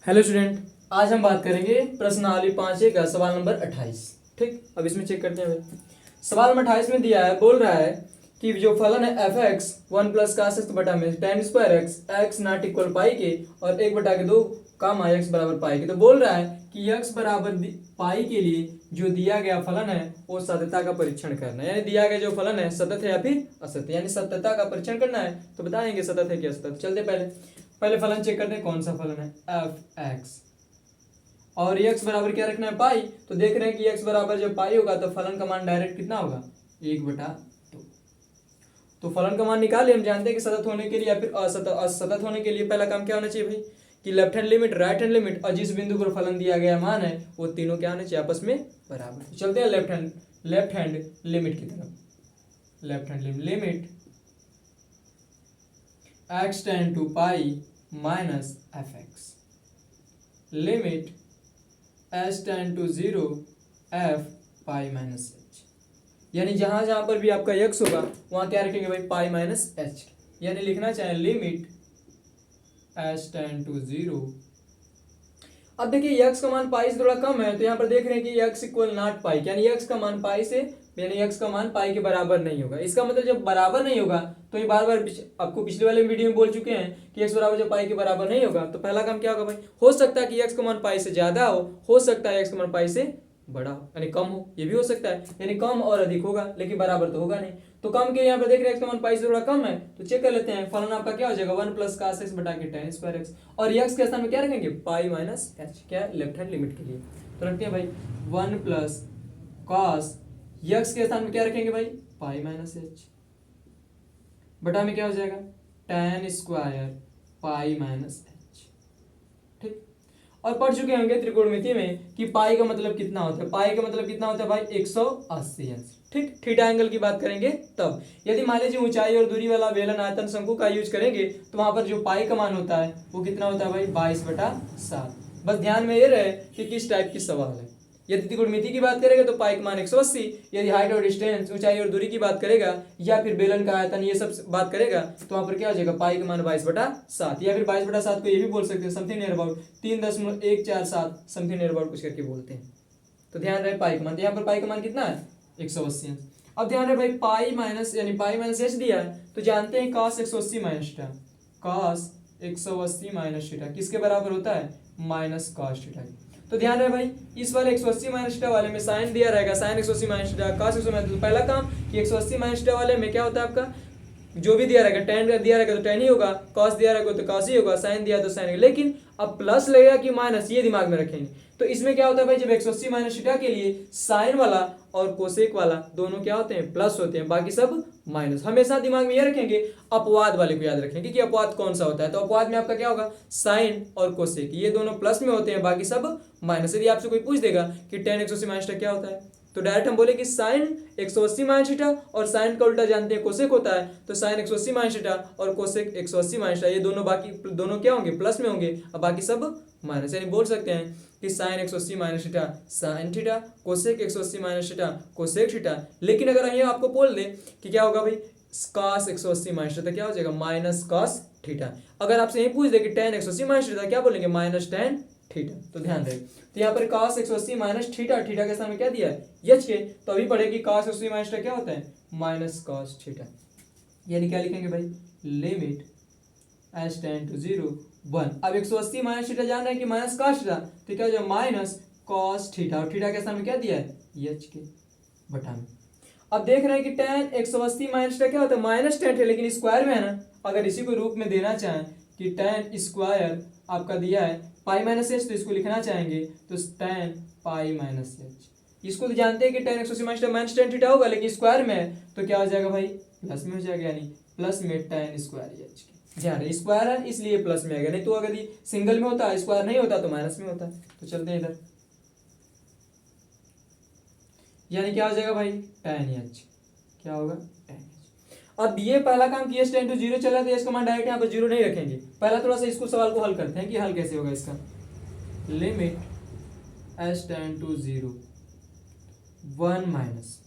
Hello student, आज हम बात करेंगे प्रश्नावली 5 का सवाल नंबर 28। ठीक, अब इसमें चेक करते हैं भाई। सवाल नंबर 28 में दिया है, बोल रहा है कि जो फलन है F X one plus cos X बटा में tan square X X not equal pi के और 1/2 कामा एक्स बराबर पाई के, तो बोल रहा है कि एक्स बराबर पाई के लिए जो दिया गया फलन है वो सत्यता का परीक्षण करना है। यानी दिया गया जो फलन है सतत है या फिर असत्य, यानी सत्यता का परीक्षण करना है। तो बताएंगे सतत है कि असत्य। चलते पहले फलन चेक करते हैं कौन सा फलन है, एफ एक्स। और एक्स बराबर क्या रखना है, पाई। तो देख रहे हैं कि एक्स बराबर जब पाई होगा तो फलन का मान डायरेक्ट कितना होगा, 1/2। तो फलन का मान निकाले। हम जानते हैं कि सतत होने के लिए या फिर असतत होने के लिए पहला काम क्या होना चाहिए भाई, कि left hand limit right hand limit और जिस बिंदु पर फलन दिया गया मान है वो तीनों क्या होने चाहिए, आपस में बराबर। तो चलते हैं लेफ्ट हैंड लिमिट की तरफ। Left hand limit X tend to pi minus F x, limit H tend to 0 F pi minus H. यानी जहां जहां पर भी आपका एक्स होगा वहां क्या रखेंगे भाई, पाई माइनस एच। यानी लिखना चाहें लिमिट एच टेंड टू 0। अब देखिए एक्स का मान पाई से थोड़ा कम है तो यहाँ पर देख रहे हैं कि एक्स इक्वल नॉट पाई, यानी एक्स का मान पाई से यानी एक्स का मान पाई के बराबर नहीं होगा। इसका मतलब जब बराबर नहीं होगा तो ये बार बार आपको पिछले वाले वीडियो में बोल चुके हैं कि एक्स बराबर जब पाई के बराबर नहीं होगा तो पहला काम क्या होगा भाई, हो सकता है कि एक्स का मान पाई से ज्यादा हो सकता है एक्स का मान पाई से बड़ा हो, यानी कम हो, ये भी हो सकता है। यानी कम और अधिक होगा लेकिन बराबर तो होगा नहीं। तो कम के यहाँ पर देख रहे हैं एक्स का मान पाई से थोड़ा कम है तो चेक कर लेते हैं। फलन आपका क्या हो जाएगा, 1 प्लस कास एक्स बटा के टेन स्क्वायर एक्स, और एक्स के स्थान में क्या रखेंगे, पाई माइनस एच, क्या लेफ्ट हैंड लिमिट के लिए। तो रखते हैं भाई 1 प्लस कॉस एक्स के स्थान में क्या रखेंगे भाई, पाई माइनस एच बटा में क्या हो जाएगा, ten square pi minus H. ठीक, और पढ़ चुके होंगे त्रिकोणमिति में कि पाई का मतलब कितना होता है। पाई का मतलब कितना होता है भाई, 180 अंश। ठीक, थीटा एंगल की बात करेंगे तब। यदि मान लीजिए ऊंचाई और दूरी वाला बेलन आयतन शंकु का यूज करेंगे तो वहां पर जो पाई का मान होता है वो कितना होता है भाई, 22/7। बस ध्यान में ये रहे कि किस टाइप की सवाल है। यदि त्रिकोणमिति की बात करेगा तो पाई का मान 180, यदि हाइट और डिस्टेंस ऊंचाई और दूरी की बात करेगा या फिर बेलन का आयतन ये सब बात करेगा तो वहां पर क्या हो जाएगा, पाई का मान 22/7 या फिर 22/7 को ये भी बोल सकते हैं something near about 3.147 something near about कुछ करके बोलते हैं। तो ध्यान रहे पाई का मान, यहाँ पर पाई का मान कितना है, 180। अब ध्यान रहे भाई पाई माइनस यानी पाई माइनस एच दिया है तो जानते हैं cos 180 minus theta, cos 180 minus theta किसके बराबर होता है, माइनस cos थीटा। तो ध्यान रहे भाई इस वाले 180 माइनस थीटा वाले में साइन दिया रहेगा, sine 180 minus theta cos 180 minus. तो पहला काम कि 180 माइनस थीटा वाले में क्या होता है आपका, जो भी दिया रहेगा टेन दिया रहेगा तो टेन ही होगा, कॉस दिया रहेगा तो कॉस ही होगा, साइन दिया तो साइन। लेकिन अब प्लस लगेगा कि माइनस, ये दिमाग में रखेंगे। तो इसमें क्या होता है भाई, जब 180 माइनस थीटा के लिए साइन वाला और कोसेक वाला दोनों क्या होते हैं, प्लस होते हैं, बाकी सब माइनस। हमेशा दिमाग में ये रखेंगे, अपवाद वाले को याद रखेंगे कि अपवाद कौन सा होता है। तो अपवाद में आपका क्या होगा, साइन और कोसेक ये दोनों प्लस में होते हैं, बाकी सब माइनस। यदि आपसे कोई पूछ देगा कि टेन 180 माइनस थीटा क्या होता है तो डायरेक्ट हम बोले कि साइन 180 माइनस थीटा, और साइन का उल्टा जानते हैं कोसेक होता है, तो साइन 180 माइनस थीटा और कोसेक 180 माइनस थीटा ये दोनों बाकी दोनों क्या होंगे, प्लस में होंगे, और बाकी सब माइनस। यानी बोल सकते हैं कि sine 180 minus theta sine theta, cosec 180 minus theta cosec theta. लेकिन अगर ये आपको बोल दे कि क्या होगा भाई, cos 180 माइनस थीटा क्या हो जाएगा, माइनस cos थीटा। अगर आपसे यही पूछ दे कि tan 180 माइनस थीटा क्या बोलेंगे, माइनस tan थीटा। तो ध्यान रहे तो यहाँ पर cos 180 माइनस थीटा, थीटा के सामने क्या दिया है, एच के, तो अभी पढ़े कि cos 180 माइनस थीटा क्या होता है, माइनस cos थीटा। यानी क्या लिखेंगे भाई, लिमिट एच टेंड टू 0 1। अब 180 माइनस थीटा जान रहे हैं कि माइनस cos थीटा, तो क्या हो जाएगा माइनस cos थीटा, और थीटा के सामने क्या दिया है, एच के बटा में। अब देख रहे हैं कि tan 180 माइनस थीटा क्या होता है, माइनस tan है, लेकिन स्क्वायर में है ना। अगर इसी को रूप में देना चाहें कि tan स्क्वायर आपका दिया है पाई माइनस एच, तो इसको लिखना चाहेंगे तो tan पाई माइनस एच। इसको तो जानते हैं कि tan 180 माइनस tan थीटा होगा, लेकिन स्क्वायर में है तो क्या हो जाएगा भाई, प्लस में हो जाएगा, यानी प्लस में tan स्क्वायर एच। ध्यान रहे स्क्वायर है इसलिए प्लस में आएगा, नहीं तो अगर ये सिंगल में होता स्क्वायर नहीं होता तो माइनस में होता। तो चलते हैं इधर, यानी क्या हो जाएगा भाई, tan एच क्या होगा, tan एच। अब ये पहला काम कि एच टेंड टू 0 चला तो इसका मान डायरेक्ट यहाँ पर 0 नहीं रखेंगे। पहला थोड़ा सा इसको सवाल को हल करते हैं कि हल कैसे होगा इसका। Limit H tend to 0 1 minus,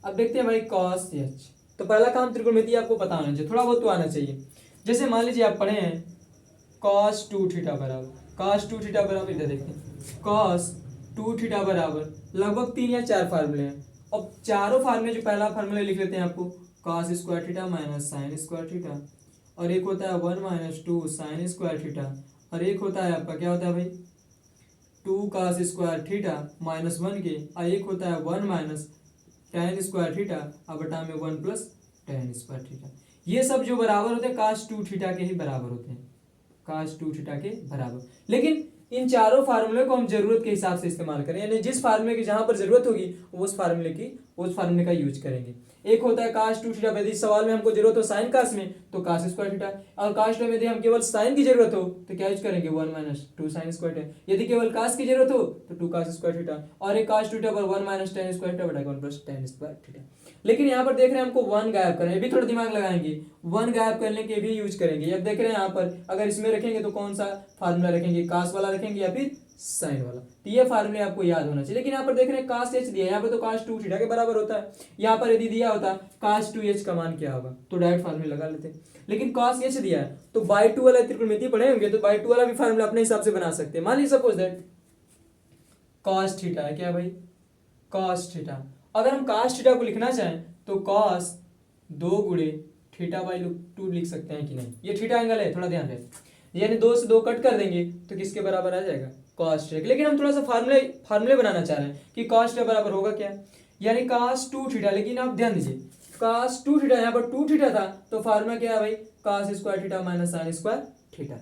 अब देखते हैं भाई cos एच। तो पहला काम त्रिकोणमिति आपको पता होना चाहिए, थोड़ा बहुत तो आना चाहिए। जैसे मान लीजिए आप पढ़े हैं cos 2 थीटा बराबर, cos 2 थीटा बराबर, इधर देखते हैं, cos 2 थीटा बराबर लगभग 3 या 4 फार्मूले हैं। अब चारों फार्मूले, जो पहला फार्मूला लिख लेते हैं आपको, cos square theta minus sine square theta, और एक होता है 1 माइनस 2 साइन स्क्वायर थीटा, और एक होता है आपका क्या होता है भाई 2 cos स्क्वायर थीटा माइनस 1 के, और एक होता है 1 माइनस tan स्क्वायर थीटा और बटा में 1 प्लस tan स्क्वायर थीटा। ये सब जो बराबर होते हैं cos 2 थीटा के ही बराबर होते हैं, cos 2 थीटा के बराबर। लेकिन इन चारों फार्मूले को हम जरूरत के हिसाब से इस्तेमाल करें, यानी जिस फार्मूले की जहां पर जरूरत होगी उस फार्मूले का यूज करेंगे। एक होता है cos 2 थीटा, यदि सवाल में हमको जरूरत हो साइन कास में तो cos स्क्वायर थीटा, और cos थीटा में यदि हम केवल साइन की जरूरत हो तो क्या यूज करेंगे 1 माइनस 2 साइन स्क्वायर थीटा, यदि केवल cos की जरूरत हो तो 2 cos स्क्वायर थीटा, और एक cos थीटा पर 1 माइनस tan स्क्वायर थीटा बटा 1 प्लस tan स्क्वायर थीटा। लेकिन यहाँ पर देख रहे हैं हमको 1 गायब करना है, ये भी थोड़ा दिमाग लगाएंगे, 1 गायब करने के भी यूज करेंगे। अब देख रहे हैं यहाँ पर अगर इसमें रखेंगे तो कौन सा फार्मूला रखेंगे, cos वाला रखेंगे या फिर साइन वाला, तो ये फार्मूले आपको याद होना चाहिए। लेकिन यहाँ पर देख रहे हैं cos h दिया है, यहाँ पर तो cos 2 थीटा के बराबर होता है, यहाँ पर यदि दिया होता cos 2h का मान क्या होगा तो डायरेक्ट फार्मूला लगा लेते। लेकिन cos h दिया है तो बाई 2 वाला त्रिकोणमिति पढ़े होंगे, तो बाई 2 वाला भी फार्मूला अपने हिसाब से बना सकते हैं। मान लीजिए सपोज दैट cos थीटा है, क्या भाई cos थीटा, अगर हम cos थीटा को लिखना चाहें तो cos 2 गुणे थीटा बाई 2 लिख सकते हैं कि नहीं, ये थीटा एंगल है, थोड़ा ध्यान रहे, यानी 2 से 2 कट कर देंगे तो किसके बराबर आ जाएगा cos थीटा। लेकिन हम थोड़ा सा फार्मूले बनाना चाह रहे हैं कि cos थीटा बराबर होगा क्या, यानी cos 2 थीटा। लेकिन आप ध्यान दीजिए cos 2 थीटा, यहाँ पर 2 थीटा था तो फार्मूला क्या है भाई cos square theta minus sine square theta.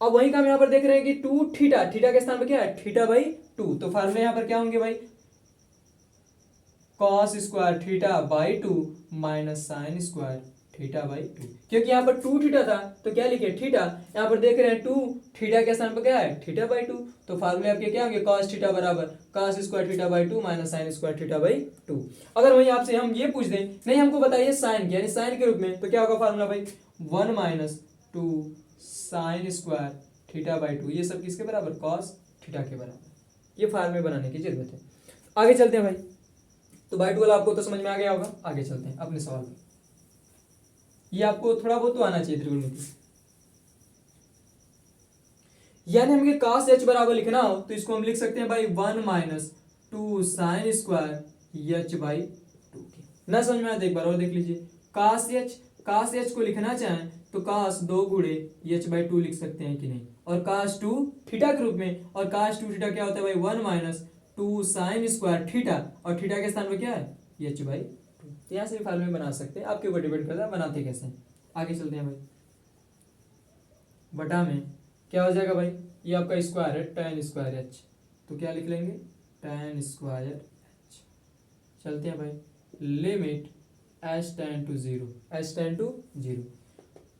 अब वही काम यहाँ पर देख रहे हैं कि 2 थीटा, थीटा के स्थान पर क्या है थीटा बाई 2, तो फार्मूले यहाँ पर क्या होंगे भाई cos square theta by 2 minus sine square theta by 2, क्योंकि यहाँ पर 2 थीटा था तो क्या लिखे थीटा, यहाँ पर देख रहे हैं 2 थीटा के स्थान पर क्या है थीटा बाई 2, तो फार्मूले आपके क्या होंगे cos थीटा बराबर cos square theta by 2 minus sine square theta by 2। अगर वहीं आपसे हम ये पूछ दें नहीं हमको बताइए साइन की, यानी साइन के रूप में, तो क्या होगा फार्मूला भाई 1 minus 2 sine square theta by 2, ये सब किसके बराबर cos थीटा के बराबर। ये फार्मूले बनाने की जरूरत है। आगे चलते हैं भाई, तो बाई 2 वाला आपको तो समझ में आ गया होगा। आगे चलते हैं अपने सवाल में, ये आपको थोड़ा बहुत तो आना चाहिए त्रिकोणमिति। यानी हमें cos h बराबर लिखना हो तो इसको हम लिख सकते हैं भाई 1 minus 2 sine square h by 2 के। ना समझ में आया तो एक बार और देख लीजिए, cos h को लिखना चाहें तो cos 2 गुणे h बाई 2 लिख सकते हैं कि नहीं, और cos 2 थीटा के रूप में, और cos 2 थीटा क्या होता है भाई 1 माइनस 2 साइन स्क्वायर थीटा, और थीटा के स्थान पर क्या है h बाई 2। तो यहाँ से भी फार्मूले बना सकते हैं, आपके ऊपर डिपेंड करता है बनाते कैसे हैं। आगे चलते हैं भाई, बटा में क्या हो जाएगा भाई, ये आपका स्क्वायर है tan स्क्वायर h, तो क्या लिख लेंगे tan स्क्वायर h। चलते हैं भाई, लिमिट h टेंड टू 0,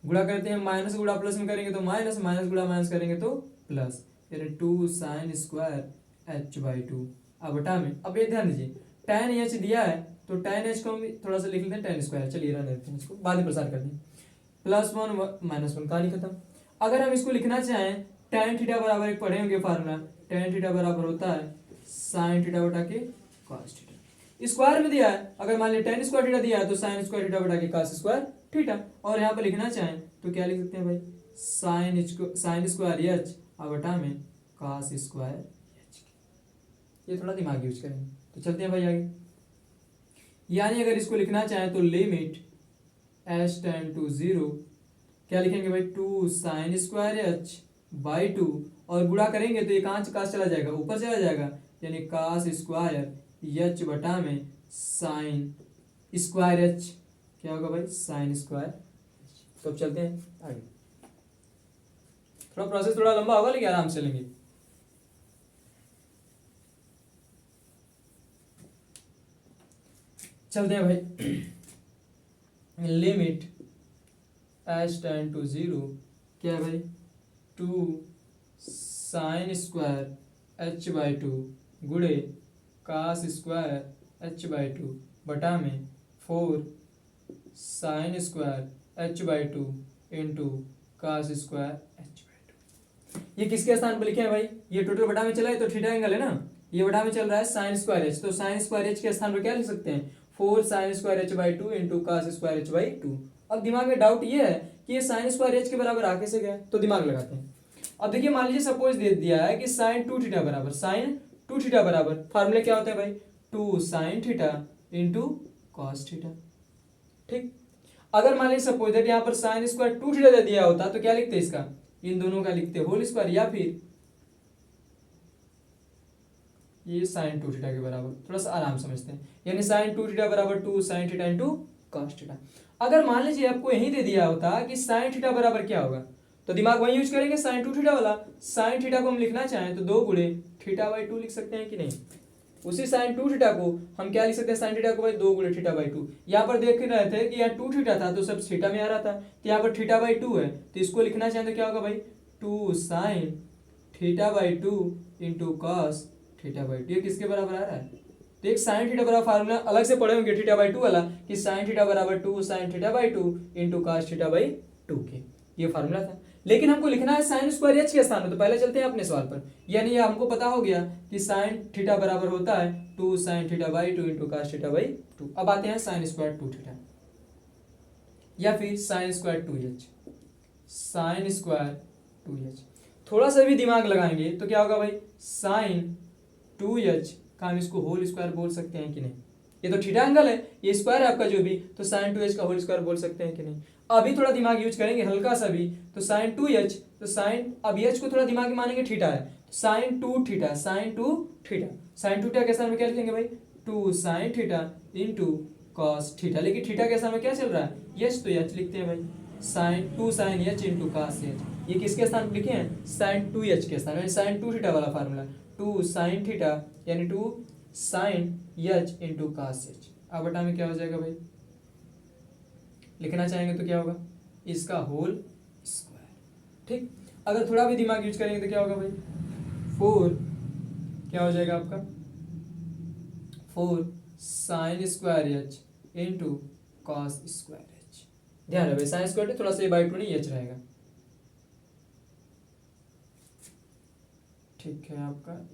गुणा करते हैं, माइनस गुणा प्लस में करेंगे तो माइनस, माइनस गुणा माइनस करेंगे तो प्लस, यानी 2 साइन स्क्वायर h बाई 2। अब बटा में, अब ये ध्यान दीजिए tan h दिया है तो tan h को हम थोड़ा सा लिख लेते हैं tan स्क्वायर, चलिए रहने देते हैं इसको, बाद में प्रसार करते हैं, प्लस 1 माइनस 1 कहानी खत्म। अगर हम इसको लिखना चाहें tan थीटा बराबर एक पढ़े होंगे फार्मूला, tan थीटा बराबर होता है साइन थीटा बटा के cos थीटा। स्क्वायर में दिया है, अगर मान लिया tan स्क्वायर थीटा दिया है तो साइन स्क्वायर थीटा बटा के cos स्क्वायर थीटा, और यहाँ पर लिखना चाहें तो क्या लिख सकते हैं भाई साइन स्क्वायर h और बटा में cos स्क्वायर h। ये थोड़ा दिमाग यूज करेंगे। तो चलते हैं भाई आगे, यानी अगर इसको लिखना चाहें तो लिमिट h टेंड टू 0, क्या लिखेंगे भाई 2 साइन स्क्वायर h बाई 2, और गुणा करेंगे तो ये कहाँ चला जाएगा ऊपर चला जाएगा, यानी cos स्क्वायर h बटा में साइन स्क्वायर h, क्या होगा भाई साइन स्क्वायर। तो अब चलते हैं आगे, थोड़ा प्रोसेस थोड़ा लंबा होगा लेकिन आराम से चलेंगे। चलते हैं भाई, लिमिट h टेंड टू 0, क्या है भाई 2 साइन स्क्वायर h बाई 2 गुणे cos स्क्वायर h बाई 2 बटा में 4 sine square h by 2 into cos square h by 2। ये किसके स्थान पर लिखे हैं भाई, ये टोटल बटा में चला है तो थीटा एंगल है ना, ये बटा में चल रहा है साइन स्क्वायर h, तो साइन स्क्वायर h के स्थान पर क्या लिख सकते हैं 4 sine square h by 2 into cos square h by 2। अब दिमाग में डाउट ये है कि ये साइन स्क्वायर h के बराबर आ कैसे गया, तो दिमाग लगाते हैं। अब देखिए मान लीजिए सपोज दे दिया है कि साइन 2 थीटा बराबर फार्मूला क्या होता है भाई, 2 sine theta into cos theta. ठीक, अगर मान लीजिए सपोज दैट यहाँ पर साइन स्क्वायर 2 थीटा दे दिया होता तो क्या लिखते इसका, इन दोनों का लिखते होल स्क्वायर, या फिर ये साइन 2 थीटा के बराबर, थोड़ा सा आराम समझते हैं, यानी साइन 2 थीटा बराबर 2 sine theta into cos theta. अगर मान लीजिए आपको यही दे दिया होता कि साइन थीटा बराबर क्या होगा, तो दिमाग वही यूज करेंगे, साइन 2 थीटा वाला। साइन थीटा को हम लिखना चाहें तो 2 गुणे थीटा बाई 2 लिख सकते हैं कि नहीं। उसी साइन 2 थीटा को हम क्या लिख सकते हैं, साइन थीटा को भाई 2 गुणे थीटा बाई 2। यहाँ पर देख रहे थे कि यहाँ 2 थीटा था तो सब थीटा में आ रहा था, तो यहाँ पर थीटा बाई 2 है, तो इसको लिखना चाहें तो क्या होगा भाई, 2 sine theta by 2 into cos theta by 2। ये किसके बराबर आ रहा है, तो एक साइन थीटा बराबर फार्मूला अलग से पढ़े होंगे थीटा बाई 2 वाला, कि साइन थीटा बराबर 2 sine theta by 2 into cos theta by 2 के, ये फार्मूला था। लेकिन हमको लिखना है साइन स्क्वायर एच के स्थान पर, तो पहले चलते हैं अपने सवाल पर। यानी ये हमको पता हो गया कि साइन थीटा बराबर होता है 2 sine theta by 2 into cos theta by 2। अब आते हैं साइन स्क्वायर 2 थीटा, या फिर sine square 2h, sine square 2h। थोड़ा सा भी दिमाग लगाएंगे तो क्या होगा भाई, साइन 2h का हम इसको होल स्क्वायर बोल सकते हैं कि नहीं। ये तो थीटा एंगल है, ये स्क्वायर है आपका जो भी, तो साइन 2h का होल स्क्वायर बोल सकते हैं कि नहीं। अभी थोड़ा दिमाग यूज करेंगे हल्का सा भी, तो साइन 2h, तो साइन, अब h को थोड़ा दिमाग में मानेंगे, थीटा है, sine 2 theta, sine 2 theta, sine 2 theta के स्थान में क्या लिखेंगे भाई, 2 sine theta into cos theta. लेकिन थीटा के स्थान में क्या चल रहा है, यच, तो यच लिखते हैं भाई, sine 2 sine H into cos H. ये किसके स्थान पर लिखे हैं, साइन 2h के स्थान में, साइन 2 थीटा वाला फार्मूला, 2 साइन थीटा यानी 2 sine H into cos H. अब बटा में क्या हो जाएगा भाई, लिखना चाहेंगे तो क्या होगा, इसका होल स्क्वायर। ठीक, अगर थोड़ा भी दिमाग यूज करेंगे तो क्या होगा भाई, 4 क्या हो जाएगा आपका, 4 sine square H into cos square H. ध्यान रहे साइन स्क्वायर थोड़ा सा बाई 2 नहीं एच रहेगा। ठीक है आपका,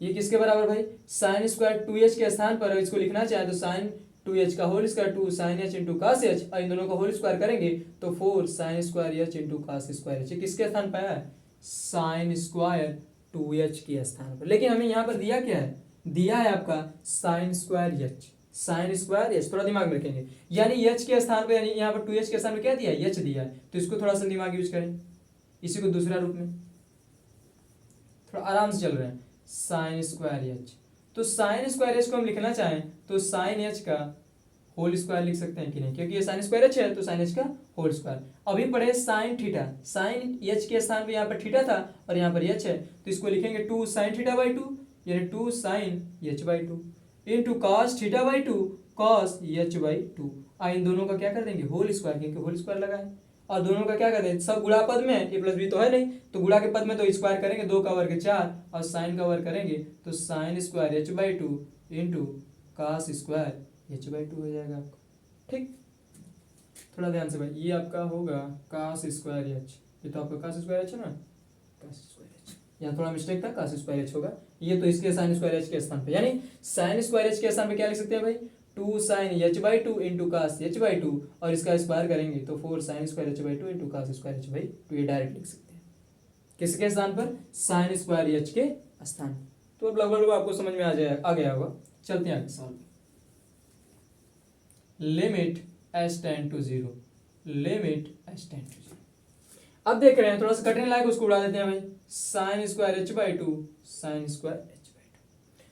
ये किसके बराबर भाई, साइन स्क्वायर 2h के स्थान पर इसको लिखना चाहे तो साइन 2h का whole square 2 sine h into cos h, और इन दोनों का होल स्क्वायर करेंगे तो 4 sine square h into cos square h। किसके स्थान पर है, साइन स्क्वायर 2h के स्थान पर। लेकिन हमें यहाँ पर दिया क्या है, दिया है आपका sine square h, sine square h, थोड़ा दिमाग में रखेंगे, यानी h के स्थान पर, यानी यहाँ पर 2h के स्थान पर क्या दिया है, h दिया है, तो इसको थोड़ा सा दिमाग यूज करें, इसी को दूसरा रूप में, थोड़ा आराम से चल रहे हैं, साइन स्क्वायर एच। तो साइन स्क्वायर एच को हम लिखना चाहें तो साइन एच का होल स्क्वायर लिख सकते हैं कि नहीं, क्योंकि ये साइन स्क्वायर एच है तो साइन एच का होल स्क्वायर। अभी पढ़े साइन थीटा, साइन एच के स्थान पे यहाँ पर थीटा था और यहाँ पर एच है, तो इसको लिखेंगे 2 साइन थीटा बाई 2 यानी 2 sine H by 2 into cos theta by 2 cos H by 2। इन दोनों का क्या कर देंगे, होल स्क्वायर, क्योंकि होल स्क्वायर लगा है, और दोनों का क्या कर दें, सब गुणा पद में है, ए प्लस बी तो है नहीं, तो गुणा के पद में तो स्क्वायर करेंगे, 2 का वर्ग 4 और साइन का वर्ग करेंगे तो sine square H by 2 into cos square H by 2 हो जाएगा आपका। ठीक, थोड़ा ध्यान से भाई, ये आपका होगा कास स्क्वायर एच, ये तो आपका कास स्क्वायर एच है ना, कास स्क्वायर एच, यहाँ थोड़ा मिस्टेक था, कास स्क्वायर एच होगा, ये तो इसके साइन स्क्वायर एच के स्थान पे, यानी साइन स्क्वायर एच के स्थान पे क्या लिख सकते हैं भाई, 2 sine H by 2 into cos H by 2 और इसका स्क्वायर करेंगे तो 4 sine square H by 2 into cos square H by 2, ये डायरेक्ट लिख सकते हैं किसके स्थान पर, साइन स्क्वायर एच के स्थान। तो अब लगभग आपको समझ में आ गया होगा। चलते हैं आगे solve. Limit H tend to 0, limit H tend to 0। अब देख रहे हैं थोड़ा सा कठिन लायक, उसको उड़ा देते हैं भाई, sign square H by 2 sine square H by 2।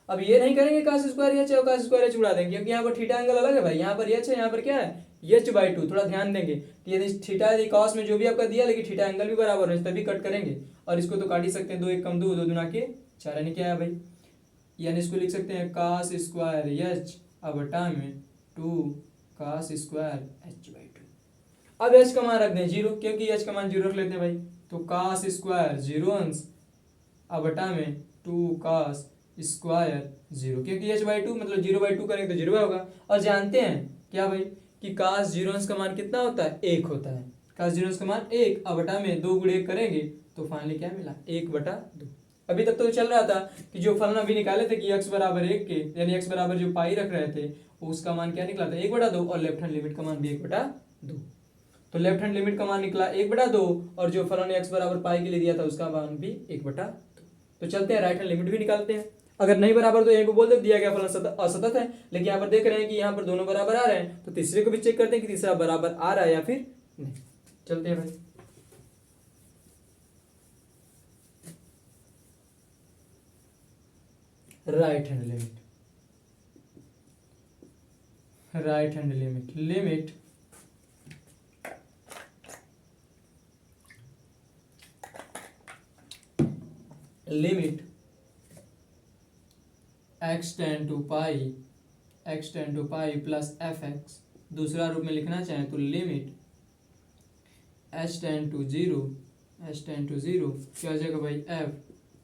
अब ये नहीं करेंगे कास स्क्वायर एच और कास स्क्वायर एच उड़ा देंगे, क्योंकि यहाँ पर थीटा एंगल अलग है भाई, यहाँ पर एच है, यहाँ पर क्या है एच बाई 2। थोड़ा ध्यान देंगे, यदि थीटा यदि कॉस में जो भी आपका दिया, लेकिन थीटा एंगल भी बराबर है तभी कट करेंगे, और इसको तो काट ही सकते हैं, 2 1 कम 2 2 दुना के 4, यानी क्या है भाई, यानी इसको लिख सकते हैं कास स्क्वायर एच अब बटा में 2 कास स्क्वायर एच बाई 2। अब एच का मान रख दें 0, क्योंकि एच का मान 0 रख लेते हैं भाई, तो कास स्क्वायर 0 अंश अब बटा में 2 कास स्क्वायर 0, क्योंकि एच बाई 2 मतलब 0 बाई 2 करेंगे तो 0 होगा। और जानते हैं क्या भाई कि कास 0 अंश का मान कितना होता है, 1 होता है, कास 0 अंश का मान 1 अब बटा में 2 गुणे 1 करेंगे तो फाइनली क्या मिला 1/2। अभी तक तो चल रहा था कि जो फलन अभी निकाले थे कि x बराबर 1 के, यानी x बराबर जो पाई रख रहे थे उसका मान क्या निकला था 1/2, और लेफ्ट हैंड लिमिट का मान भी 1/2। तो लेफ्ट हैंड लिमिट का मान निकला 1/2 और जो फलन एक्स बराबर पाई के लिए दिया था उसका मान भी 1/2। तो चलते हैं राइट हैंड लिमिट भी निकालते हैं। अगर नहीं बराबर तो यहीं को बोल दे दिया गया फलन असतत है, लेकिन यहाँ पर देख रहे हैं कि यहाँ पर दोनों बराबर आ रहे हैं, तो तीसरे को भी चेक करते हैं कि तीसरा बराबर आ रहा है या फिर नहीं। चलते हैं भाई। Right hand limit, right hand limit, limit limit x tend to pi plus F X, दूसरा रूप में लिखना चाहें तो limit h tend to zero क्या हो जाएगा भाई f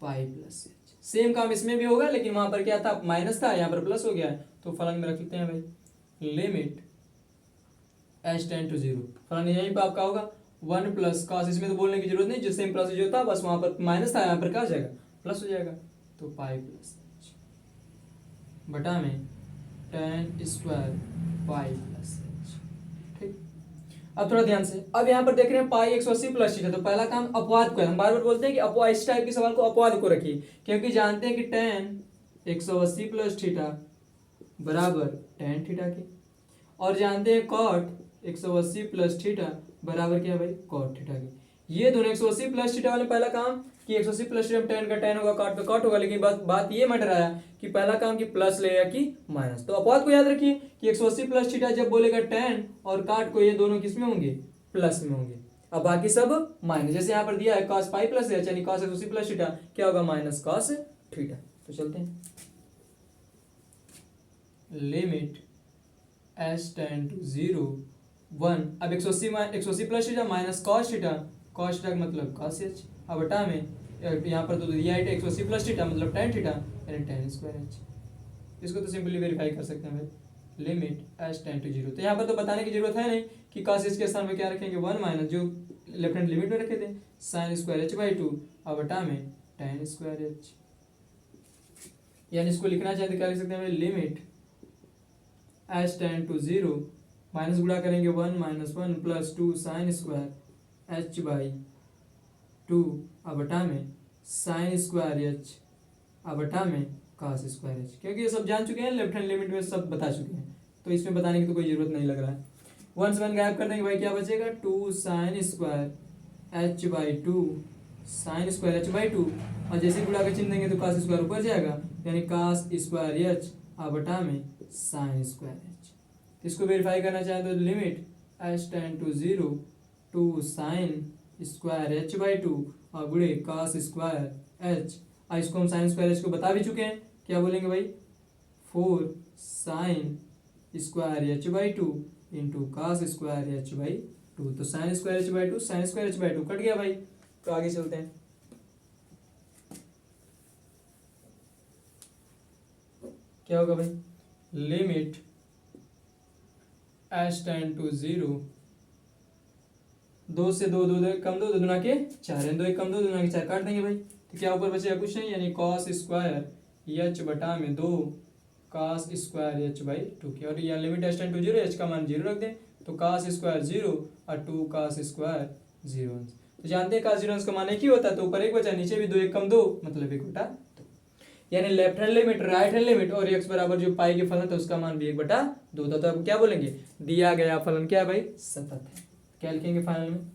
pi plus H. Same काम इसमें भी होगा, लेकिन वहां पर क्या था, माइनस था, यहाँ पर प्लस हो गया है, तो फलन में रख लेते हैं भाई limit h tend to zero, फलन यहीं पर आपका होगा 1 प्लस कॉस, इसमें तो बोलने की जरूरत नहीं, जो सेम प्लस जो था बस वहां पर माइनस था, यहाँ पर क्या हो जाएगा, प्लस हो जाएगा, तो पाई प्लस एच बटा में tan square pi plus H. ठीक, अब थोड़ा ध्यान से, अब यहाँ पर देख रहे हैं पाई 180 प्लस थीटा, तो पहला काम अपवाद को है। हम बार बार बोलते हैं कि अपवाद, इस टाइप के सवाल को अपवाद को रखिए, क्योंकि जानते हैं कि टेन 180 प्लस थीटा बराबर टेन थीटा के, और जानते हैं कॉट 180 प्लस थीटा बराबर क्या है भाई, कॉट थीटा के। ये दोनों 180 प्लस थीटा वाले पहला काम कि 180 प्लस थीटा टेन का टेन होगा, कॉट का कॉट होगा, लेकिन बात ये मैटर आया कि पहला काम कि प्लस लेगा कि माइनस। तो अपवाद को याद रखिए कि 180 प्लस थीटा जब बोलेगा टेन और काट को, ये दोनों किस में होंगे, प्लस में होंगे, अब बाकी सब माइनस। जैसे यहाँ पर दिया है cos पाई प्लस एच, यानी cos 180 प्लस थीटा क्या होगा, माइनस cos थीटा। तो चलते हैं limit H ten to zero 1, अब 180 plus theta minus cos theta, cos theta का मतलब cos एच, अब बटा में यहाँ पर तो दिया है 180 प्लस थीटा मतलब tan थीटा यानी tan स्क्वायर एच। इसको तो सिंपली वेरीफाई कर सकते हैं भाई, limit H ten to zero. तो यहाँ पर तो बताने की जरूरत है नहीं कि cos एच के स्थान में क्या रखेंगे, 1 माइनस जो लेफ्ट हैंड लिमिट में रखे थे sin स्क्वायर एच बाई 2, अब बटा में tan स्क्वायर एच। यानी इसको लिखना चाहते क्या लिख सकते हैं, limit H ten to zero, minus गुणा करेंगे 1 minus 1 plus 2 sine square H by 2, अब बटा में साइन स्क्वायर एच, अब बटा में cos स्क्वायर एच। क्योंकि ये सब जान चुके हैं, लेफ्ट हैंड लिमिट में सब बता चुके हैं, तो इसमें बताने की तो कोई जरूरत नहीं लग रहा है। 1 से 1 गायब कर देंगे भाई, क्या बचेगा, 2 sine square H by 2 sine square H by 2, और जैसे गुणा का चिन्ह देंगे तो cos स्क्वायर ऊपर जाएगा, यानी cos स्क्वायर एच, अब बटा में साइन स्क्वायर एच। इसको वेरीफाई करना चाहें तो limit H ten to zero 2 sine square H by 2 और गुणे cos स्क्वायर एच, और इसको हम साइन स्क्वायर एच को बता भी चुके हैं, क्या बोलेंगे भाई, 4 sine square H by 2 into cos square H by 2। तो sine square H by 2 sine square H by 2 कट गया भाई। तो आगे चलते हैं, क्या होगा भाई, limit H ten to zero, 2 से 2 2 कम 2 दूना के 4, 2 कम 2 दूना के 4 काट देंगे भाई, तो क्या ऊपर बचेगा, कुछ नहीं, यानी cos स्क्वायर एच बटा में 2 cos स्क्वायर एच बाई 2 की, और यहाँ limit H ten to zero, h का मान 0 रख दें, तो cos स्क्वायर 0 और 2 cos स्क्वायर 0। तो जानते हैं cos 0 का मान एक ही होता है, तो ऊपर एक बचा, नीचे भी 2 1 कम 2 मतलब 1 बटा 2, यानी left hand limit, right hand limit और x बराबर जो पाई के फलन था उसका मान भी 1/2 था। तो अब क्या बोलेंगे, दिया गया फलन क्या है भाई, सतत है। क्या लिखेंगे फाइनल में,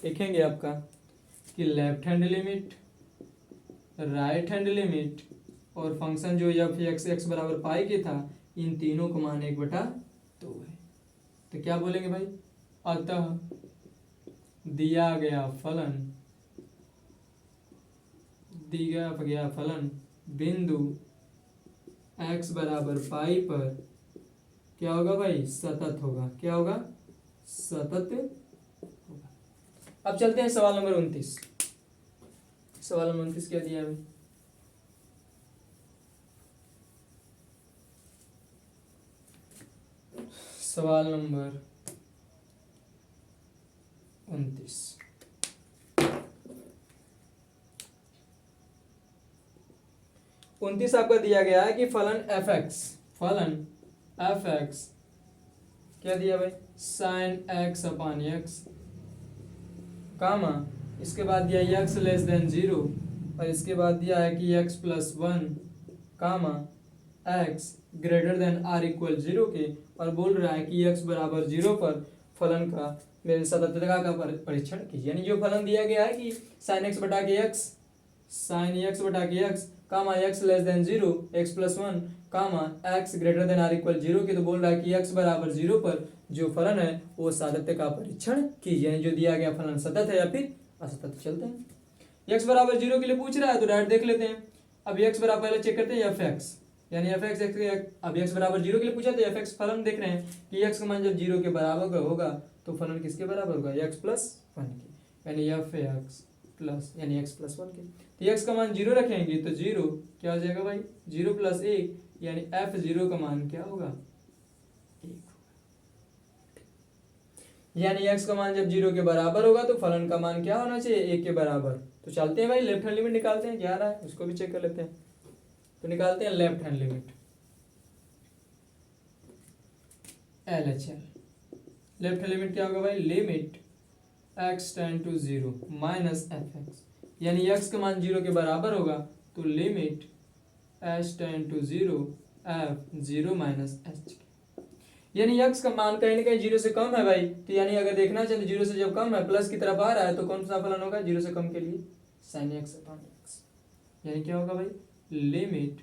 लिखेंगे आपका कि left hand limit, right hand limit और फंक्शन जो एफ एक्स एक्स बराबर पाई के था, इन तीनों का मान 1/2 है। तो क्या बोलेंगे भाई, अतः दिया गया फलन बिंदु x बराबर पाई पर क्या होगा भाई, सतत होगा। क्या होगा, सतत होगा। अब चलते हैं सवाल नंबर 29। सवाल नंबर 29 क्या दिया है, सवाल नंबर 29 आपका दिया गया है कि फलन f x क्या दिया भाई, साइन एक्स अपान एक्स, कामा इसके बाद दिया एक्स लेस देन 0, और इसके बाद दिया है कि x plus 1, comma x greater than or equal 0 के, और बोल रहा है कि एक्स बराबर 0 पर फलन का मेरे सततता का परीक्षण कीजिए। यानी जो फलन दिया गया है कि साइन एक्स बटा के एक्स, साइन एक्स बटा के x, comma x less than 0, x plus 1, comma x greater than or equal 0 के, तो बोल रहा है कि एक्स बराबर 0 पर जो फलन है वो सातत्य का परीक्षण कीजिए। यानी जो दिया गया फलन सतत है या फिर असतत। चलते हैं, एक्स बराबर 0 के लिए पूछ रहा है तो डायरेक्ट देख लेते हैं। अब एक्स बराबर पहले चेक करते हैं एफ एक्स, यानी एफ एक्स, अब एक्स बराबर 0 के लिए पूछा तो एफ एक्स फलन देख रहे हैं कि एक्स का मान जब 0 के बराबर होगा तो फलन किसके बराबर होगा, एक्स प्लस 1 के, यानी एफ एक्स प्लस यानी एक्स प्लस 1 के। तो एक्स का मान 0 रखेंगे तो 0 क्या हो जाएगा भाई, 0 प्लस 1, यानी एफ 0 का मान क्या होगा, 1 होगा। यानी एक्स का मान जब 0 के बराबर होगा तो फलन का मान क्या होना चाहिए, 1 के बराबर। तो चलते हैं भाई लेफ्ट हैंड लिमिट निकालते हैं, क्या आ रहा है उसको भी चेक कर लेते हैं। तो निकालते हैं left hand limit, LHL। Left hand limit क्या होगा भाई, limit x tends to 0 minus F x, यानी x का मान 0 के बराबर होगा तो limit h tends to 0 f 0 minus H, यानी x का मान कहीं ना कहीं 0 से कम है भाई। तो यानी अगर देखना चाहे 0 से जब कम है प्लस की तरफ आ रहा है तो कौन सा फलन होगा, 0 से कम के लिए साइन एक्स अपॉन एक्स, यानी क्या होगा भाई, limit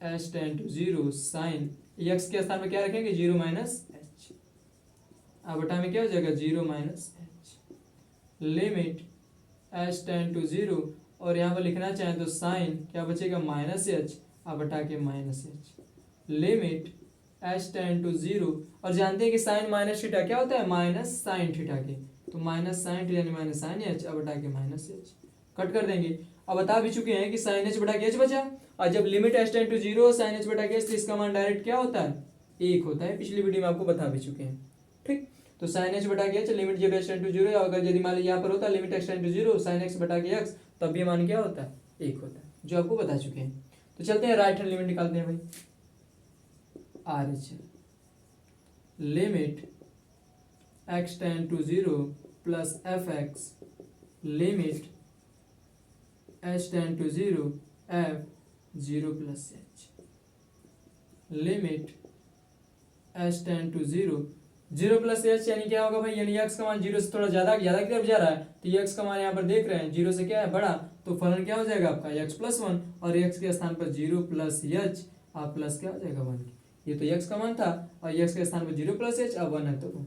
h tends to 0 sine x के स्थान में क्या रखेंगे, 0 माइनस एच, अब बटा में क्या हो जाएगा, 0 minus h, limit h tends to 0, और यहाँ पर लिखना चाहें तो साइन क्या बचेगा, माइनस एच, अब बटा के minus h, limit h tends to 0, और जानते हैं कि साइन माइनस थीटा क्या होता है, माइनस साइन थीटा के, तो माइनस साइन थीटा यानी माइनस साइन एच, अब बटा के माइनस एच, कट कर देंगे। अब बता भी चुके हैं कि साइन एच बटा के एच बचा, और जब limit h tends to 0 sine h बटा के एच, तो इसका मान डायरेक्ट क्या होता है, 1 होता है। पिछली वीडियो में आपको बता भी चुके हैं, ठीक। तो साइन एच बटा के एच लिमिट जब h टेंड टू 0, या अगर यदि मान लीजिए यहाँ पर होता है limit x tends to 0 sine x बटा के एक्स, तब भी मान क्या होता है, 1 होता है, जो आपको बता चुके हैं। तो चलते हैं राइट हैंड लिमिट निकालते हैं भाई, RHL limit x tends to 0 plus F x, limit h tends to 0 f 0 plus h, limit h tends to 0 plus H, यानी क्या होगा भाई, यानी x का मान 0 से थोड़ा ज्यादा की तरफ जा रहा है, तो x का मान यहाँ पर देख रहे हैं 0 से क्या है बड़ा, तो फलन क्या हो जाएगा आपका x प्लस 1, और x के स्थान पर 0 प्लस एच, आप प्लस क्या हो जाएगा 1, ये तो x का मान था, और x के स्थान पर 0 प्लस एच, अब 1 है तो 1,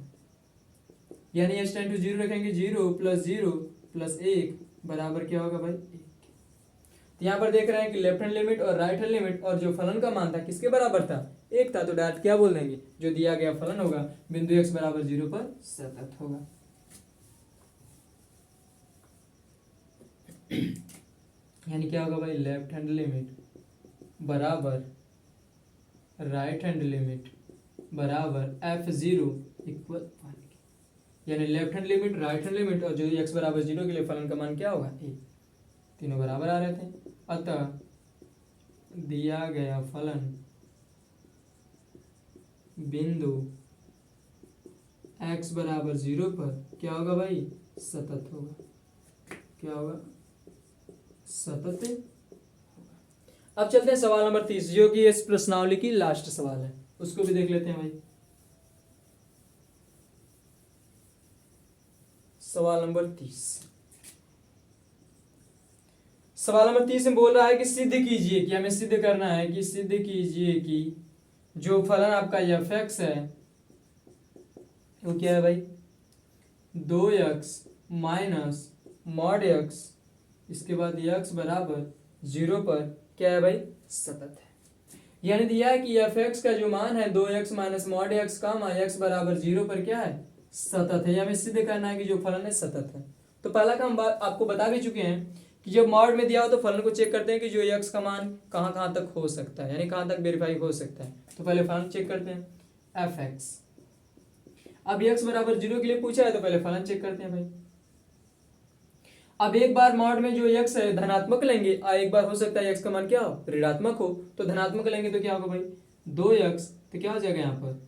यानी h टेंड टू 0 रखेंगे 0 प्लस 1 बराबर क्या होगा भाई, 1। तो यहाँ पर देख रहे हैं कि लेफ्ट हैंड लिमिट और राइट हैंड लिमिट और जो फलन का मान था किसके बराबर था, 1 था, तो डायरेक्ट क्या बोल देंगे, जो दिया गया फलन होगा बिंदु x बराबर 0 पर सतत होगा। यानी क्या होगा भाई, लेफ्ट हैंड लिमिट बराबर राइट हैंड लिमिट बराबर f0 इक्वल 1, यानी left hand limit right hand limit और जो x बराबर 0 के लिए फलन का मान क्या होगा, 1, तीनों बराबर आ रहे थे। अतः दिया गया फलन बिंदु x बराबर 0 पर क्या होगा भाई, सतत होगा, क्या होगा, सतत होगा। अब चलते हैं सवाल नंबर 30, जो कि इस प्रश्नावली की लास्ट सवाल है, उसको भी देख लेते हैं भाई। सवाल नंबर 30, सवाल नंबर 30 में बोल रहा है कि सिद्ध कीजिए, कि हमें सिद्ध करना है कि सिद्ध कीजिए कि जो फलन आपका एफ एक्स है वो क्या है भाई, 2x माइनस मॉड x, इसके बाद x बराबर 0 पर क्या है भाई, सतत है। यानी दिया है कि एफ एक्स का जो मान है 2x माइनस मॉड x का मान x बराबर 0 पर क्या है, सतत है। हमें सिद्ध करना है कि जो फलन है सतत है। तो पहला काम आपको बता भी चुके हैं कि जब मॉड में दिया हो तो फलन को चेक करते हैं कि जो x का मान कहाँ कहाँ तक हो सकता है, यानी कहाँ तक वेरीफाई हो सकता है। तो पहले फलन चेक करते हैं एफ एक्स। अब x बराबर 0 के लिए पूछा है तो पहले फलन चेक करते हैं भाई। अब एक बार मॉड में जो x है धनात्मक लेंगे और एक बार हो सकता है x का मान क्या हो, ऋणात्मक हो, तो धनात्मक लेंगे तो क्या होगा भाई, 2x, तो क्या हो जाएगा यहाँ पर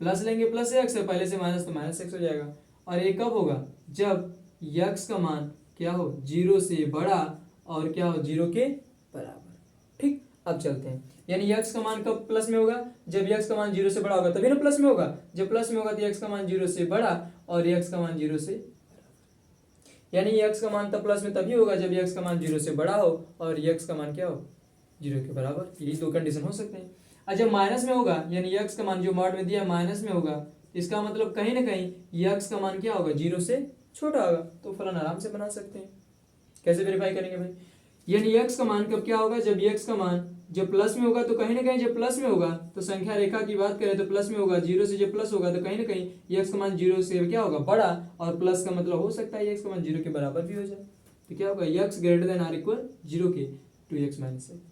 प्लस लेंगे प्लस एक्स है, पहले से माइनस तो माइनस एक्स हो जाएगा। और ये कब होगा, जब यक्स का मान क्या हो, 0 से बड़ा और क्या हो, 0 के बराबर। ठीक, अब चलते हैं, यानी यक्स का मान कब प्लस में होगा, जब यक्स का मान 0 से बड़ा होगा तभी ना प्लस में होगा। जब प्लस में होगा तो यक्स का मान 0 से बड़ा और यक्स का मान 0 से, यानी यक्स का मान तब प्लस में तभी होगा जब यक्स का मान 0 से बड़ा हो और यक्स का मान क्या हो, 0 के बराबर। यही दो कंडीशन हो सकते हैं। और जब माइनस में होगा, यानी यक्स का मान जो मॉड में दिया माइनस में होगा, इसका मतलब कहीं ना कहीं यक्स का मान क्या होगा, 0 से छोटा होगा। तो फलन आराम से बना सकते हैं। कैसे वेरीफाई करेंगे भाई, यानी यक्स का मान कब क्या होगा, जब यक्स का मान जब प्लस में होगा, तो कहीं ना कहीं जब प्लस में होगा तो संख्या रेखा की बात करें तो प्लस में होगा। 0 से जब प्लस होगा तो कहीं ना कहीं यक्स का मान 0 से क्या होगा, बड़ा, और प्लस का मतलब हो सकता है यक्स का मान 0 के बराबर भी हो जाए। तो क्या होगा, x greater than or equal 0 के 2x माइनस एक्स।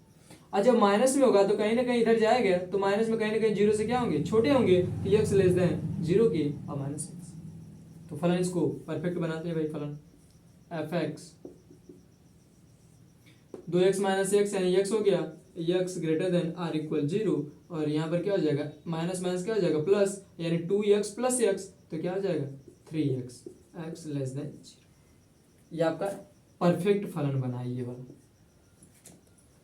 और जब माइनस में होगा तो कहीं ना कहीं इधर जाएगा तो माइनस में कहीं ना कहीं 0 से क्या होंगे, छोटे होंगे, तो यक्स लेस देन 0 के और माइनस एक्स। तो फलन इसको परफेक्ट बनाते हैं भाई, फलन f x 2x minus x यानी x हो गया, x greater than or equal 0, और यहाँ पर क्या हो जाएगा, माइनस माइनस क्या हो जाएगा प्लस, यानी 2x प्लस x, तो क्या हो जाएगा 3x, x लेस देन 0। ये आपका परफेक्ट फलन बना ये वाला।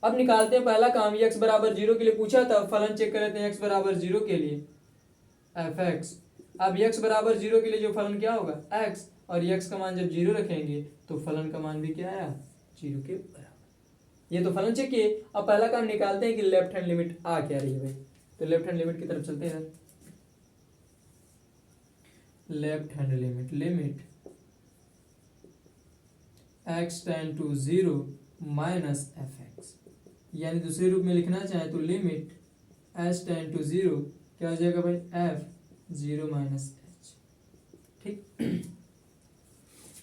अब निकालते हैं पहला काम, x बराबर 0 के लिए पूछा था, फलन चेक कर लेते हैं x बराबर 0 के लिए एफ एक्स। अब x बराबर 0 के लिए जो फलन क्या होगा x, और x का मान जब 0 रखेंगे तो फलन का मान भी क्या आया, 0 के बराबर। ये तो फलन चेक किए। अब पहला काम निकालते हैं कि लेफ्ट हैंड लिमिट आ क्या रही है भाई। तो लेफ्ट हैंड लिमिट की तरफ चलते हैं। Left hand limit, limit x tends to 0 minus F x, यानी दूसरे रूप में लिखना चाहे तो लिमिट h टेंड टू 0 क्या हो जाएगा भाई, f 0 माइनस h। ठीक,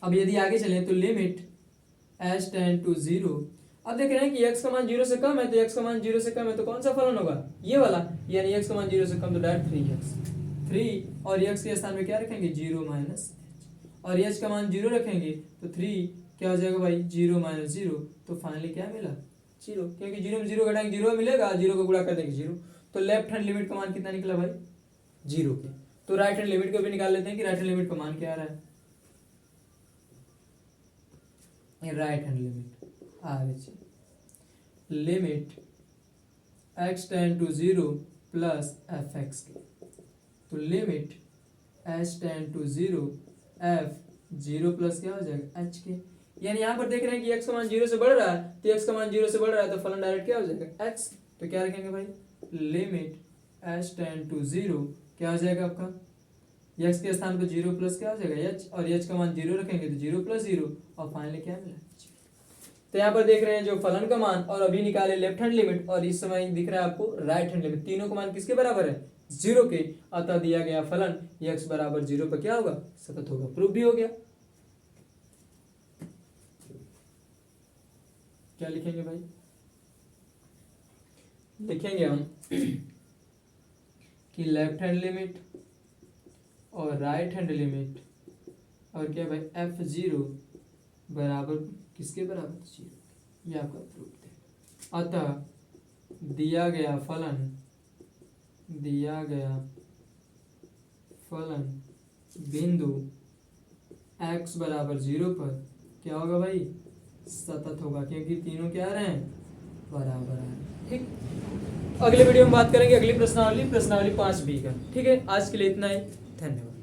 अब यदि आगे चलें तो लिमिट h टेंड टू 0, अब देख रहे हैं कि x का मान 0 से कम है, तो x का मान 0 से कम है तो कौन सा फलन होगा, ये वाला, यानी x का मान 0 से कम तो डायरेक्ट 3x, 3 और x के स्थान में क्या रखेंगे 0 माइनस h, और h का मान 0 रखेंगे तो 3 क्या हो जाएगा भाई 0 माइनस 0, तो फाइनली क्या मिला 0, क्योंकि 0 में 0 घटाएंगे 0 मिलेगा, 0 को गुणा कर देंगे 0। तो लेफ्ट हैंड लिमिट का मान कितना निकला भाई 0 के। तो राइट हैंड लिमिट को भी निकाल लेते हैं कि राइट हैंड लिमिट का मान क्या आ रहा है। Right hand limit or limit x tends to 0 plus F x के, तो limit h tends to 0 f 0 plus क्या हो जाएगा h के, यानी यहाँ पर देख रहे हैं कि x का मान 0 से बढ़ रहा है, तो x का मान 0 से बढ़ रहा है तो फलन डायरेक्ट क्या हो जाएगा x। तो क्या रखेंगे भाई, लिमिट h टेंड टू 0 क्या हो जाएगा आपका, x के स्थान पर 0 प्लस क्या हो जाएगा h, और h का मान 0 रखेंगे तो 0 प्लस 0, और फाइनली क्या मिला। तो यहाँ पर देख रहे हैं जो फलन का मान, और अभी निकाले लेफ्ट हैंड लिमिट, और इस समय दिख रहा है आपको राइट हैंड लिमिट, तीनों का मान किसके बराबर है 0 के, अतः दिया गया फलन x बराबर 0 पर क्या होगा, सतत होगा। प्रूफ भी हो गया। क्या लिखेंगे भाई, लिखेंगे हम कि लेफ्ट हैंड लिमिट और राइट हैंड लिमिट और क्या भाई f0 बराबर किसके बराबर 0, ये आपका प्रूफ है। अतः दिया गया फलन बिंदु x बराबर 0 पर क्या होगा भाई, सतत होगा, क्योंकि तीनों क्या आ रहे हैं, बराबर आ रहे हैं। ठीक, अगले वीडियो में बात करेंगे अगली प्रश्नावली 5b का। ठीक है, आज के लिए इतना ही, धन्यवाद।